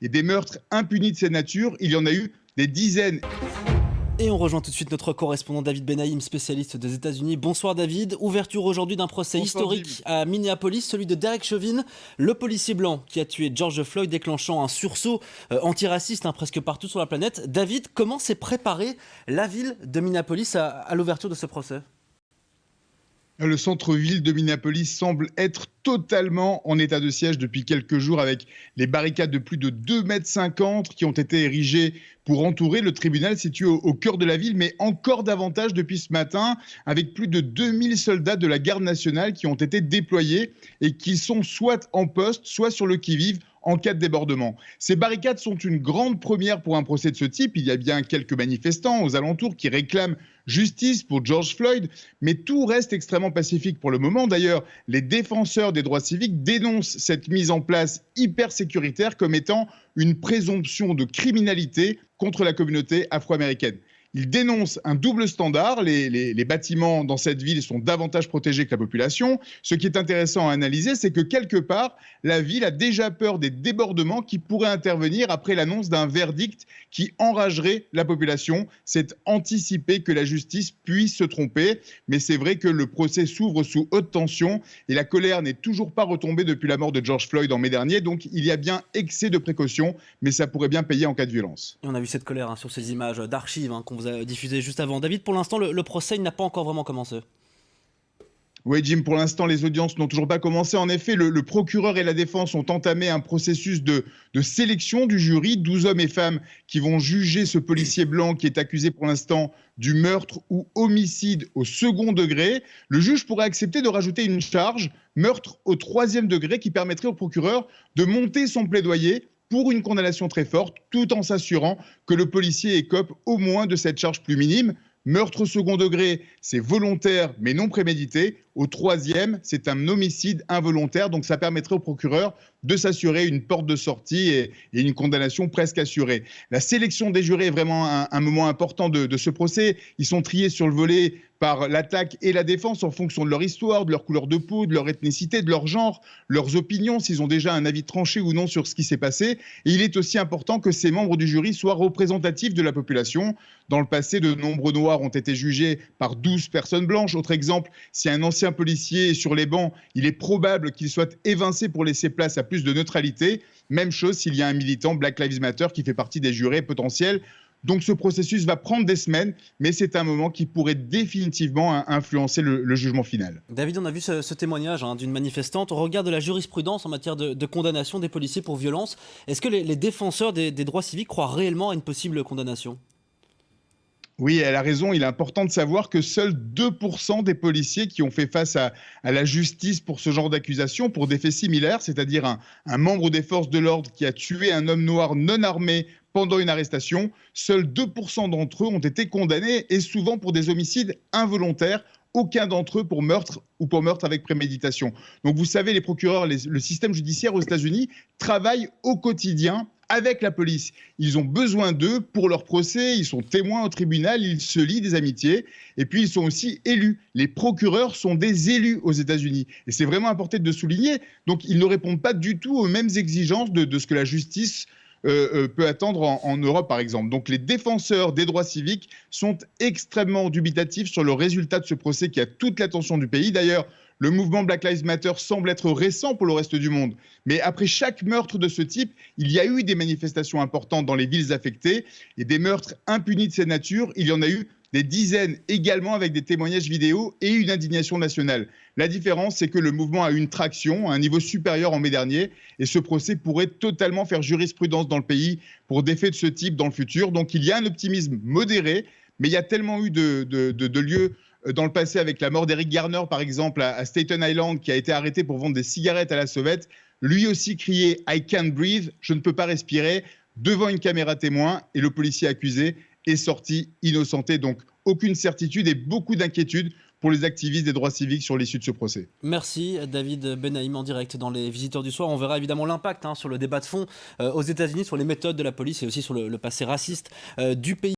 Et des meurtres impunis de cette nature, il y en a eu des dizaines. Et on rejoint tout de suite notre correspondant David Benaïm, spécialiste des États-Unis. Bonsoir David. Ouverture aujourd'hui d'un procès Bonsoir, Jim. historique à Minneapolis, celui de Derek Chauvin, le policier blanc qui a tué George Floyd, déclenchant un sursaut antiraciste presque partout sur la planète. David, comment s'est préparée la ville de Minneapolis à l'ouverture de ce procès ? Le centre-ville de Minneapolis semble être totalement en état de siège depuis quelques jours, avec les barricades de plus de 2,50 m qui ont été érigées pour entourer le tribunal situé au cœur de la ville, mais encore davantage depuis ce matin, avec plus de 2000 soldats de la garde nationale qui ont été déployés et qui sont soit en poste, soit sur le qui-vive en cas de débordement. Ces barricades sont une grande première pour un procès de ce type. Il y a bien quelques manifestants aux alentours qui réclament justice pour George Floyd, mais tout reste extrêmement pacifique pour le moment. D'ailleurs, les défenseurs des droits civiques dénoncent cette mise en place hyper sécuritaire comme étant une présomption de criminalité contre la communauté afro-américaine. Ils dénoncent un double standard. Les bâtiments dans cette ville sont davantage protégés que la population. Ce qui est intéressant à analyser, c'est que quelque part, la ville a déjà peur des débordements qui pourraient intervenir après l'annonce d'un verdict qui enragerait la population. C'est anticiper que la justice puisse se tromper. Mais c'est vrai que le procès s'ouvre sous haute tension et la colère n'est toujours pas retombée depuis la mort de George Floyd en mai dernier. Donc il y a bien excès de précaution, mais ça pourrait bien payer en cas de violence. Et on a vu cette colère sur ces images d'archives qu'on vous a diffusées juste avant. David, pour l'instant, le procès n'a pas encore vraiment commencé. Oui, Jim, pour l'instant, les audiences n'ont toujours pas commencé. En effet, le procureur et la défense ont entamé un processus de sélection du jury. 12 hommes et femmes qui vont juger ce policier blanc qui est accusé pour l'instant du meurtre ou homicide au second degré. Le juge pourrait accepter de rajouter une charge, meurtre au troisième degré, qui permettrait au procureur de monter son plaidoyer pour une condamnation très forte, tout en s'assurant que le policier écope au moins de cette charge plus minime. Meurtre au second degré, c'est volontaire mais non prémédité. Au troisième, c'est un homicide involontaire. Donc ça permettrait au procureur de s'assurer une porte de sortie et une condamnation presque assurée. La sélection des jurés est vraiment un moment important de ce procès. Ils sont triés sur le volet par l'attaque et la défense en fonction de leur histoire, de leur couleur de peau, de leur ethnicité, de leur genre, leurs opinions, s'ils ont déjà un avis tranché ou non sur ce qui s'est passé. Et il est aussi important que ces membres du jury soient représentatifs de la population. Dans le passé, de nombreux Noirs ont été jugés par 12 personnes blanches. Autre exemple, si un ancien policier est sur les bancs, il est probable qu'il soit évincé pour laisser place à plus de neutralité. Même chose s'il y a un militant Black Lives Matter qui fait partie des jurés potentiels. Donc ce processus va prendre des semaines, mais c'est un moment qui pourrait définitivement influencer le jugement final. David, on a vu ce témoignage d'une manifestante. Au regard de la jurisprudence en matière de condamnation des policiers pour violence, est-ce que les défenseurs des droits civiques croient réellement à une possible condamnation ? Oui, elle a raison. Il est important de savoir que seuls 2% des policiers qui ont fait face à la justice pour ce genre d'accusation, pour des faits similaires, c'est-à-dire un membre des forces de l'ordre qui a tué un homme noir non armé pendant une arrestation, seuls 2% d'entre eux ont été condamnés, et souvent pour des homicides involontaires. Aucun d'entre eux pour meurtre ou pour meurtre avec préméditation. Donc vous savez, les procureurs, le système judiciaire aux États-Unis travaillent au quotidien avec la police. Ils ont besoin d'eux pour leur procès, ils sont témoins au tribunal, ils se lient des amitiés, et puis ils sont aussi élus. Les procureurs sont des élus aux États-Unis, et c'est vraiment important de le souligner. Donc ils ne répondent pas du tout aux mêmes exigences de ce que la justice peut attendre en Europe, par exemple. Donc les défenseurs des droits civiques sont extrêmement dubitatifs sur le résultat de ce procès qui a toute l'attention du pays. D'ailleurs, le mouvement Black Lives Matter semble être récent pour le reste du monde. Mais après chaque meurtre de ce type, il y a eu des manifestations importantes dans les villes affectées et des meurtres impunis de cette nature. Il y en a eu des dizaines également, avec des témoignages vidéo et une indignation nationale. La différence, c'est que le mouvement a une traction à un niveau supérieur en mai dernier, et ce procès pourrait totalement faire jurisprudence dans le pays pour des faits de ce type dans le futur. Donc il y a un optimisme modéré, mais il y a tellement eu de lieux dans le passé, avec la mort d'Eric Garner, par exemple, à Staten Island, qui a été arrêté pour vendre des cigarettes à la sauvette. Lui aussi criait « I can't breathe », je ne peux pas respirer, devant une caméra témoin, et le policier accusé est sorti innocenté. Donc aucune certitude et beaucoup d'inquiétude pour les activistes des droits civiques sur l'issue de ce procès. Merci David Benaïm en direct dans les Visiteurs du Soir. On verra évidemment l'impact sur le débat de fond aux États-Unis, sur les méthodes de la police et aussi sur le passé raciste du pays.